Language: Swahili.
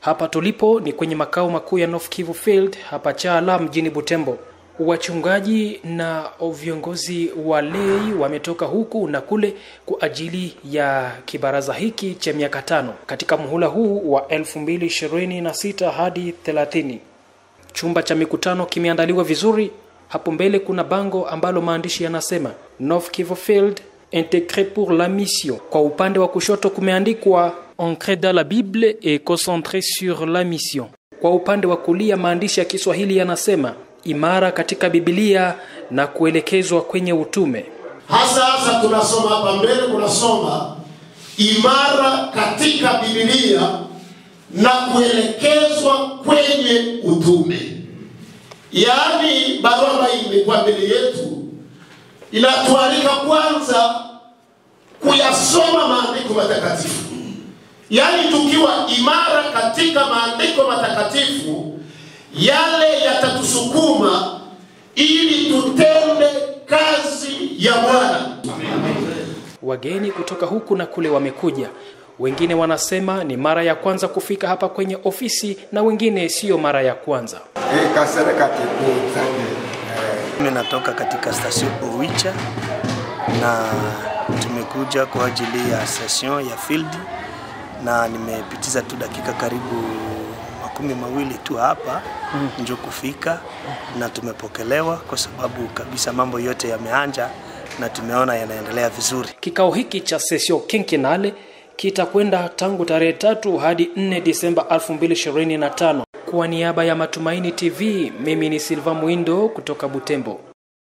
Hapa tulipo ni kwenye makao makuu ya North Kivu Field hapa Chala mjini Butembo. Wachungaji na viongozi wa lei wametoka huku na kule kwa ajili ya kibaraza hiki cha miaka 5 katika muhula huu wa 2026 hadi 30. Chumba cha mikutano kimeandaliwa vizuri. Hapo mbele kuna bango ambalo maandishi yanasema North Kivu Field intégré pour la mission. Kwa upande wa kushoto kumeandikwa ancré dans la Bible et concentré sur la mission. Kwa upande wa kulia maandishi ya Kiswahili yanasema imara katika Biblia na kuelekezwa kwenye utume. Hasa tunasoma hapa mbele, kunasoma imara katika Biblia na kuelekezwa kwenye utume. Yaani barua hii imekuwa mbele yetu, inatualika kwanza kuyasoma maandiko matakatifu. Yaani tukiwa imara katika maandiko matakatifu, yale yatatusukuma ili tutende kazi ya Bwana. Wageni kutoka huku na kule wamekuja. Wengine wanasema ni mara ya kwanza kufika hapa kwenye ofisi na wengine sio mara ya kwanza. Mimi natoka katika station Owicha na tumekuja kwa ajili ya session ya field na nimepitiza tu dakika karibu 12 tu hapa ndio kufika na tumepokelewa kwa sababu kabisa mambo yote yameanja na tumeona yanaendelea vizuri. Kikao hiki cha session quinquennale kitakwenda tangu tarehe 3 hadi 4 Disemba 2025. Kwa niaba ya Matumaini TV, mimi ni Silva Muindo kutoka Butembo.